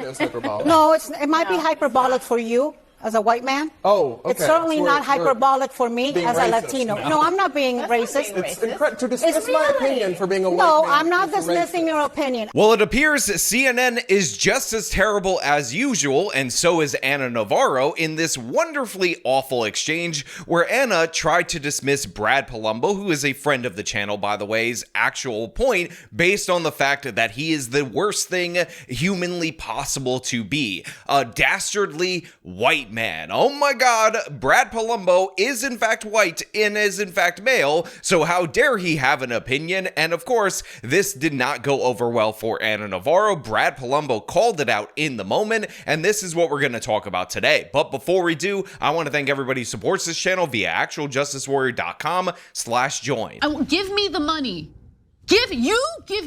is hyperbolic. No, it might be hyperbolic for you as a white man. Oh, okay. It's certainly not hyperbolic for me as a racist. Latino. No, I'm not being racist. It's incredible to dismiss my opinion for being a white man. No, I'm not dismissing your opinion. Well, it appears CNN is just as terrible as usual, and so is Anna Navarro in this wonderfully awful exchange where Anna tried to dismiss Brad Polumbo, who is a friend of the channel, by the way, his actual point based on the fact that he is the worst thing humanly possible to be. A dastardly white man. Oh my god, Brad Polumbo is in fact white and is in fact male, so how dare he have an opinion? And of course, this did not go over well for Anna Navarro. Brad Polumbo called it out in the moment, and this is what we're going to talk about today. But before we do, I want to thank everybody who supports this channel via actualjusticewarrior.com/join. Give me the money. Give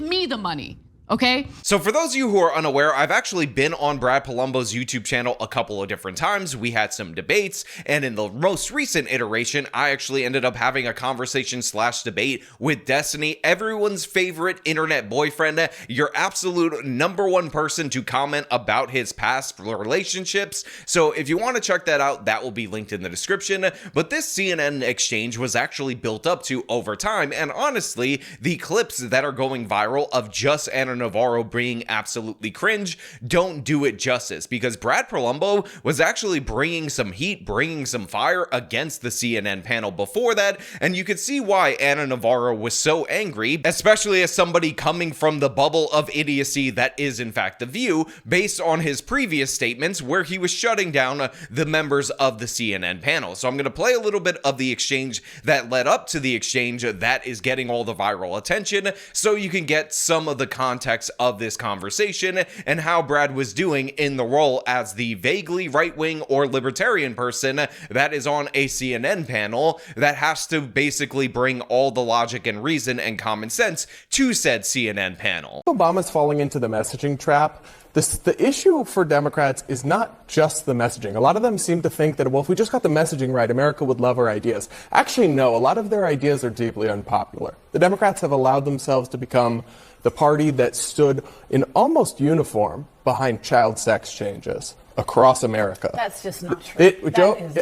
me the money. Okay. So for those of you who are unaware, I've actually been on Brad Polumbo's YouTube channel a couple of different times. We had some debates, and in the most recent iteration, I actually ended up having a conversation/debate with Destiny, everyone's favorite internet boyfriend, your absolute #1 person to comment about his past relationships. So if you want to check that out, that will be linked in the description. But this CNN exchange was actually built up to over time, and honestly, the clips that are going viral of just Anna Navarro being absolutely cringe don't do it justice, because Brad Polumbo was actually bringing some heat, bringing some fire against the CNN panel before that, and you could see why Anna Navarro was so angry, especially as somebody coming from the bubble of idiocy that is in fact The View, based on his previous statements where he was shutting down the members of the CNN panel. So I'm going to play a little bit of the exchange that led up to the exchange that is getting all the viral attention, so you can get some of the context of this conversation and how Brad was doing in the role as the vaguely right-wing or libertarian person that is on a CNN panel that has to basically bring all the logic and reason and common sense to said CNN panel. Obama's falling into the messaging trap. The issue for Democrats is not just the messaging. A lot of them seem to think that, well, if we just got the messaging right, America would love our ideas. Actually, no, a lot of their ideas are deeply unpopular. The Democrats have allowed themselves to become the party that stood in almost uniform behind child sex changes across America. That's just not true.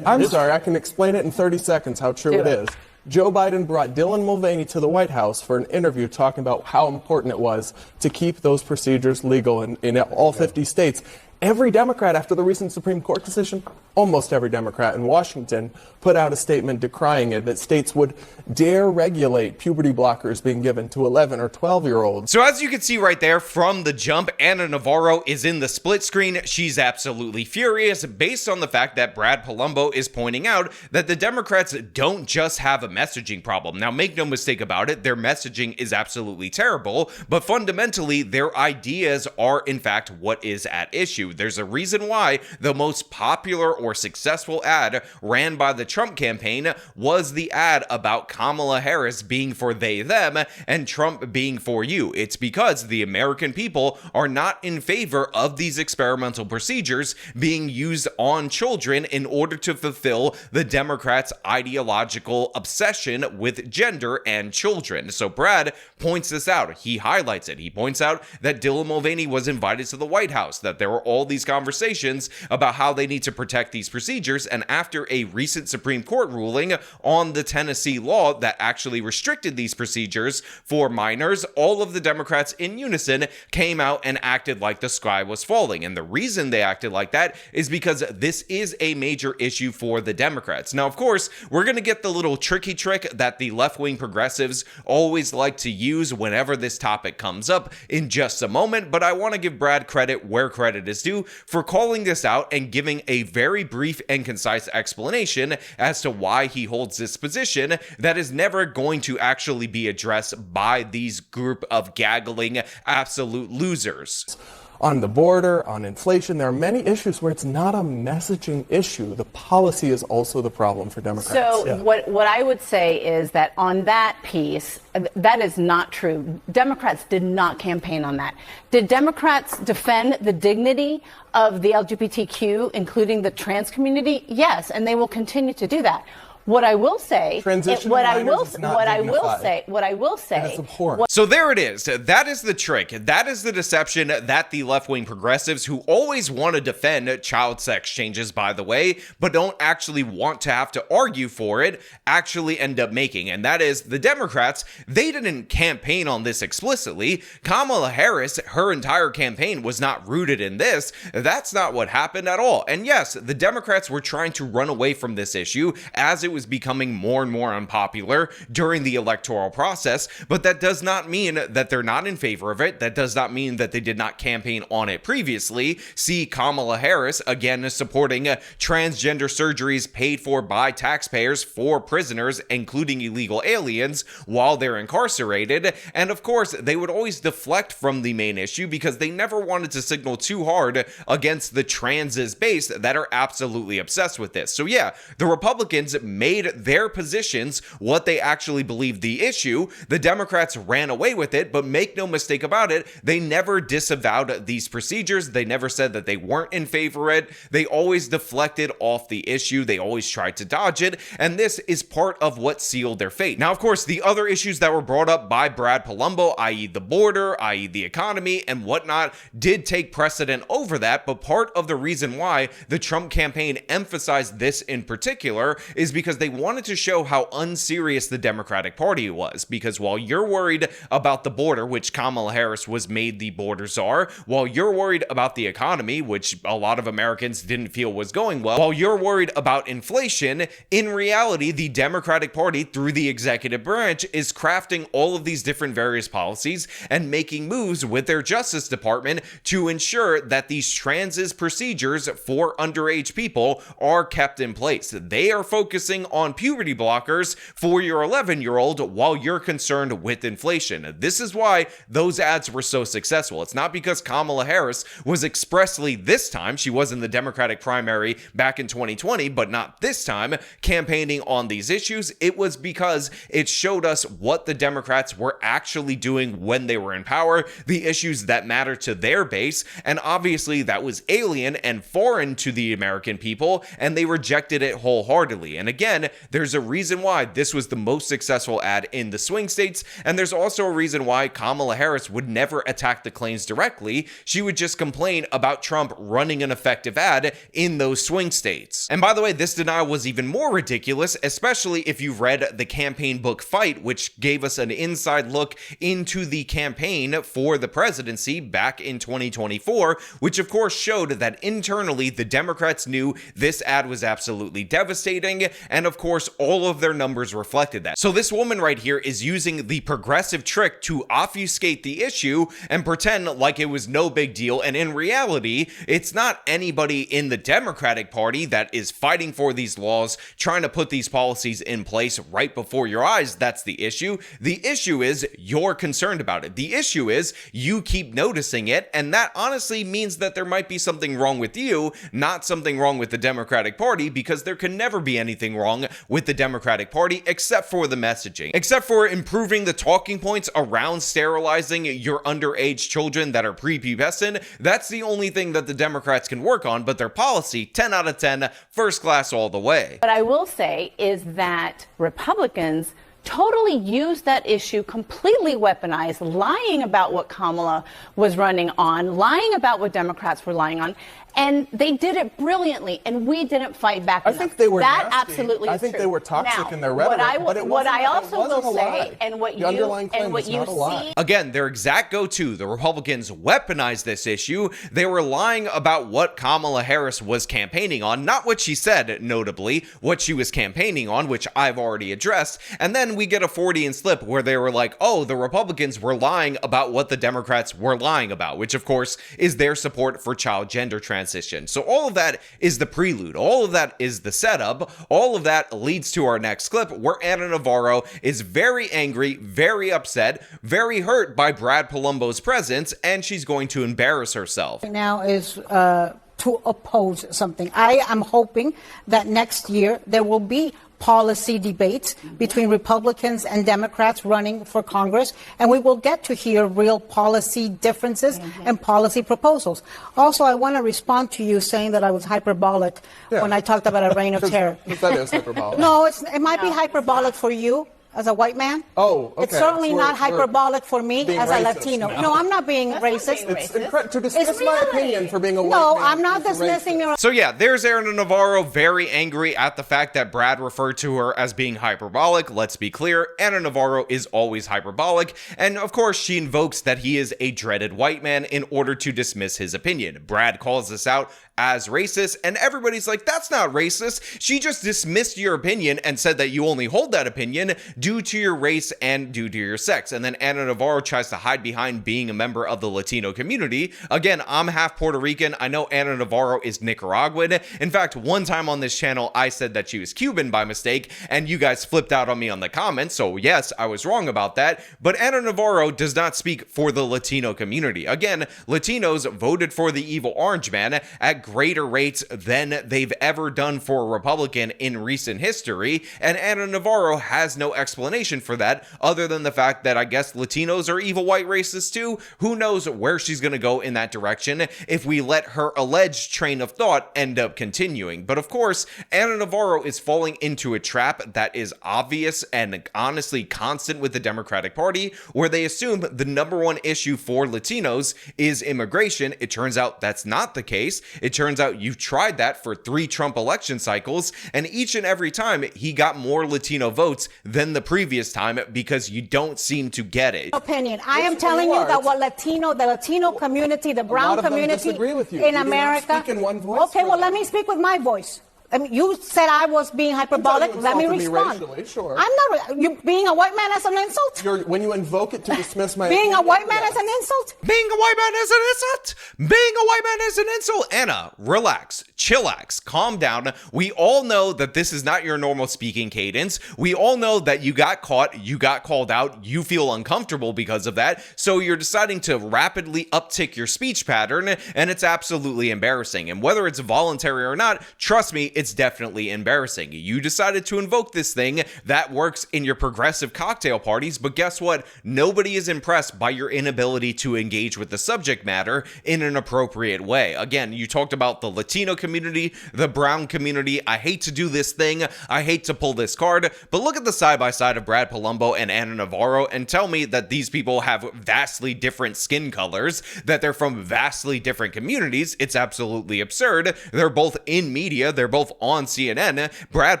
I'm sorry, I can explain it in 30 seconds how true it is. Joe Biden brought Dylan Mulvaney to the White House for an interview talking about how important it was to keep those procedures legal in all 50 states. Every Democrat, after the recent Supreme Court decision, almost every Democrat in Washington put out a statement decrying it, that states would dare regulate puberty blockers being given to 11 or 12-year-olds. So as you can see right there from the jump, Anna Navarro is in the split screen. She's absolutely furious based on the fact that Brad Polumbo is pointing out that the Democrats don't just have a messaging problem. Now, make no mistake about it, their messaging is absolutely terrible, but fundamentally, their ideas are in fact what is at issue. There's a reason why the most popular or successful ad ran by the Trump campaign was the ad about Kamala Harris being for they, them, and Trump being for you. It's because the American people are not in favor of these experimental procedures being used on children in order to fulfill the Democrats' ideological obsession with gender and children. So Brad points this out. He highlights it. He points out that Dylan Mulvaney was invited to the White House, that there were all these conversations about how they need to protect these procedures, and after a recent Supreme Court ruling on the Tennessee law that actually restricted these procedures for minors, all of the Democrats in unison came out and acted like the sky was falling. And the reason they acted like that is because this is a major issue for the Democrats. Now, of course, we're going to get the little tricky trick that the left-wing progressives always like to use whenever this topic comes up in just a moment, but I want to give Brad credit where credit is due for calling this out and giving a very brief and concise explanation as to why he holds this position that is never going to actually be addressed by these group of gaggling absolute losers. On the border, on inflation, there are many issues where it's not a messaging issue. The policy is also the problem for Democrats. So what I would say is that on that piece, that is not true. Democrats did not campaign on that. Did Democrats defend the dignity of the LGBTQ, including the trans community? Yes, and they will continue to do that. What I will say, Transitioning what I will, minors is not what I will dignified. say, what I will say. And it's abhorrent. So there it is. That is the trick. That is the deception that the left-wing progressives, who always want to defend child sex changes, by the way, but don't actually want to have to argue for it, actually end up making. And that is the Democrats. They didn't campaign on this explicitly. Kamala Harris, her entire campaign was not rooted in this. That's not what happened at all. And yes, the Democrats were trying to run away from this issue as it was becoming more and more unpopular during the electoral process, but that does not mean that they're not in favor of it. That does not mean that they did not campaign on it previously. See Kamala Harris, again, supporting transgender surgeries paid for by taxpayers for prisoners, including illegal aliens, while they're incarcerated. And of course, they would always deflect from the main issue because they never wanted to signal too hard against the transes base that are absolutely obsessed with this. So yeah, the Republicans made their positions what they actually believed the issue. The Democrats ran away with it, but make no mistake about it, they never disavowed these procedures. They never said that they weren't in favor of it. They always deflected off the issue. They always tried to dodge it, and this is part of what sealed their fate. Now, of course, the other issues that were brought up by Brad Polumbo, i.e. the border, i.e. the economy, and whatnot, did take precedent over that, but part of the reason why the Trump campaign emphasized this in particular is because they wanted to show how unserious the Democratic Party was. Because while you're worried about the border, which Kamala Harris was made the border czar, while you're worried about the economy, which a lot of Americans didn't feel was going well, while you're worried about inflation, in reality, the Democratic Party, through the executive branch, is crafting all of these different various policies and making moves with their Justice Department to ensure that these transes procedures for underage people are kept in place. They are focusing on puberty blockers for your 11-year-old while you're concerned with inflation. This is why those ads were so successful. It's not because Kamala Harris was expressly this time, she was in the Democratic primary back in 2020, but not this time, campaigning on these issues. It was because it showed us what the Democrats were actually doing when they were in power, the issues that matter to their base, and obviously that was alien and foreign to the American people, and they rejected it wholeheartedly. And again, there's a reason why this was the most successful ad in the swing states, and there's also a reason why Kamala Harris would never attack the claims directly. She would just complain about Trump running an effective ad in those swing states. And by the way, this denial was even more ridiculous, especially if you've read the campaign book Fight, which gave us an inside look into the campaign for the presidency back in 2024, which of course showed that internally the Democrats knew this ad was absolutely devastating, and of course all of their numbers reflected that. So this woman right here is using the progressive trick to obfuscate the issue and pretend like it was no big deal, and in reality, it's not anybody in the Democratic Party that is fighting for these laws, trying to put these policies in place right before your eyes. That's the issue. The issue is you're concerned about it. The issue is you keep noticing it, and that honestly means that there might be something wrong with you, not something wrong with the Democratic Party, because there can never be anything wrong with the Democratic Party except for the messaging, except for improving the talking points around sterilizing your underage children that are prepubescent. That's the only thing that the Democrats can work on, but their policy, 10 out of 10, first class all the way. What I will say is that Republicans totally used that issue, completely weaponized, lying about what Kamala was running on, lying about what Democrats were lying on, and they did it brilliantly, and we didn't fight back. I think they were that nasty. absolutely. I think true. they were toxic now, in their rhetoric, but it what wasn't, I also it wasn't will a say, lie. and what the you underlying claim and what is you not a lie. see. Again, their exact go-to, the Republicans weaponized this issue. They were lying about what Kamala Harris was campaigning on, not what she said, notably, what she was campaigning on, which I've already addressed. And then we get a Freudian slip where they were like, oh, the Republicans were lying about what the Democrats were lying about, which of course is their support for child gender transition. So all of that is the prelude. All of that is the setup. All of that leads to our next clip where Anna Navarro is very angry, very upset, very hurt by Brad Polumbo's presence, and she's going to embarrass herself. Now is to oppose something. I am hoping that next year there will be policy debates between Republicans and Democrats running for Congress, and we will get to hear real policy differences and policy proposals. Also, I want to respond to you saying that I was hyperbolic when I talked about a reign of terror. That is hyperbolic. No, it might be hyperbolic for you as a white man. Oh, okay. It's certainly So not hyperbolic for me being as a racist. Latino. No, I'm not being racist. It's to dismiss It's my really- opinion for being a white No, man I'm not is dismissing racist. your. So yeah, there's Ana Navarro very angry at the fact that Brad referred to her as being hyperbolic. Let's be clear, Ana Navarro is always hyperbolic, and of course she invokes that he is a dreaded white man in order to dismiss his opinion. Brad calls this out as racist, and everybody's like, that's not racist. She just dismissed your opinion and said that you only hold that opinion due to your race and due to your sex. And then Ana Navarro tries to hide behind being a member of the Latino community. Again, I'm half Puerto Rican. I know Ana Navarro is Nicaraguan. In fact, one time on this channel, I said that she was Cuban by mistake, and you guys flipped out on me on the comments. So yes, I was wrong about that. But Ana Navarro does not speak for the Latino community. Again, Latinos voted for the evil orange man at greater rates than they've ever done for a Republican in recent history, and Ana Navarro has no explanation for that other than the fact that I guess Latinos are evil white racists too. Who knows where she's going to go in that direction if we let her alleged train of thought end up continuing. But of course, Ana Navarro is falling into a trap that is obvious and honestly constant with the Democratic Party, where they assume the number one issue for Latinos is immigration. It turns out that's not the case. It turns out you've tried that for 3 Trump election cycles, and each and every time he got more Latino votes than the previous time because you don't seem to get it. Opinion. I am telling you that the Latino community, the brown community in America. Speak in one voice. Okay, well, let me speak with my voice. I mean, you said I was being hyperbolic. Let me respond. Racially, sure. I'm not. You being a white man as an insult? When you invoke it to dismiss my Being a opinion, white man yes. as an insult? Being a white man is an insult. Being a white man is an insult. Anna, relax, chillax, calm down. We all know that this is not your normal speaking cadence. We all know that you got caught, you got called out, you feel uncomfortable because of that. So you're deciding to rapidly uptick your speech pattern, and it's absolutely embarrassing. And whether it's voluntary or not, trust me, it's definitely embarrassing. You decided to invoke this thing that works in your progressive cocktail parties, but guess what? Nobody is impressed by your inability to engage with the subject matter in an appropriate way. Again, you talked about the Latino community, the brown community. I hate to do this thing. I hate to pull this card, but look at the side-by-side of Brad Polumbo and Ana Navarro and tell me that these people have vastly different skin colors, that they're from vastly different communities. It's absolutely absurd. They're both in media. They're both on CNN. Brad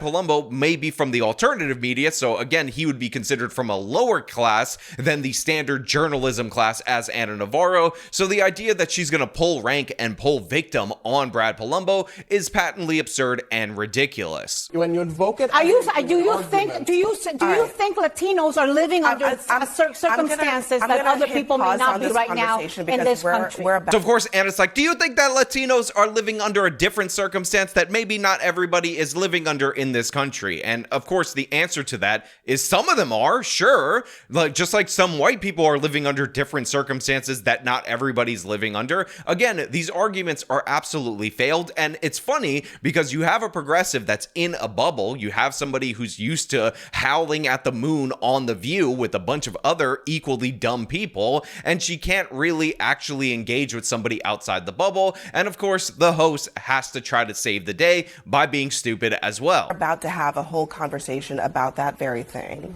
Polumbo may be from the alternative media, so again, he would be considered from a lower class than the standard journalism class as Ana Navarro. So the idea that she's going to pull rank and pull victim on Brad Polumbo is patently absurd and ridiculous. When you invoke it, Do you think Latinos are living under circumstances that other people may not be right now in this country? So of course, Anna's like, do you think that Latinos are living under a different circumstance that maybe not everybody is living under in this country? And of course, the answer to that is some of them are, sure. Just like some white people are living under different circumstances that not everybody's living under. Again, these arguments are absolutely failed. And it's funny because you have a progressive that's in a bubble. You have somebody who's used to howling at the moon on The View with a bunch of other equally dumb people, and she can't really actually engage with somebody outside the bubble. And of course, the host has to try to save the day by being stupid as well. About to have a whole conversation about that very thing.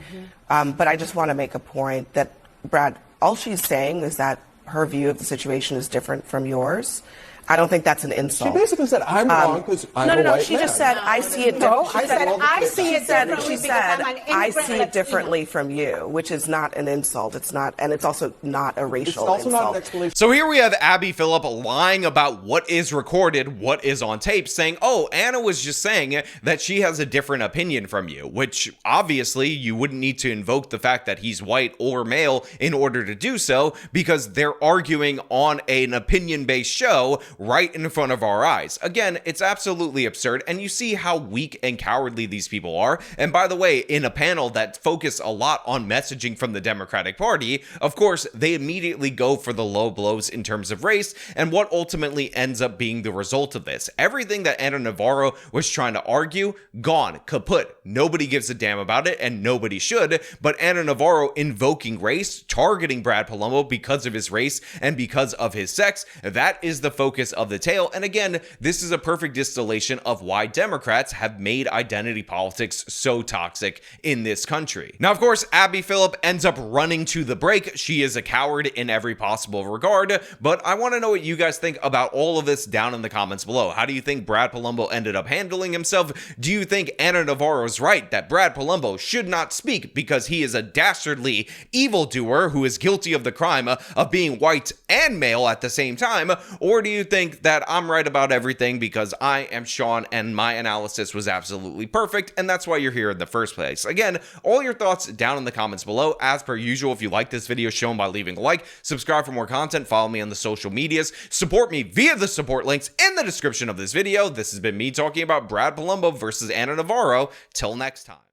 But I just want to make a point that, Brad, all she's saying is that her view of the situation is different from yours. I don't think that's an insult. She basically said, I'm wrong because I'm a white man. She just said, I see it differently. She said, I see it differently from you, which is not an insult. It's not, and it's also not a racial insult. It's also not an explanation. So here we have Abby Phillip lying about what is recorded, what is on tape, saying, oh, Anna was just saying that she has a different opinion from you, which obviously you wouldn't need to invoke the fact that he's white or male in order to do so, because they're arguing on an opinion-based show right in front of our eyes. Again, it's absolutely absurd, and you see how weak and cowardly these people are. And by the way, in a panel that focused a lot on messaging from the Democratic Party, of course, they immediately go for the low blows in terms of race, and what ultimately ends up being the result of this. Everything that Ana Navarro was trying to argue, gone, kaput. Nobody gives a damn about it, and nobody should, but Ana Navarro invoking race, targeting Brad Polumbo because of his race and because of his sex, that is the focus of the tale. And again, this is a perfect distillation of why Democrats have made identity politics so toxic in this country. Now, of course, Abby Phillip ends up running to the break. She is a coward in every possible regard, but I want to know what you guys think about all of this down in the comments below. How do you think Brad Polumbo ended up handling himself? Do you think Ana Navarro's right that Brad Polumbo should not speak because he is a dastardly evildoer who is guilty of the crime of being white and male at the same time? Or do you think that I'm right about everything because I am Sean and my analysis was absolutely perfect and that's why you're here in the first place? Again, all your thoughts down in the comments below. As per usual, if you like this video, show them by leaving a like, subscribe for more content, follow me on the social medias, support me via the support links in the description of this video. This has been me talking about Brad Polumbo versus Ana Navarro. Till next time.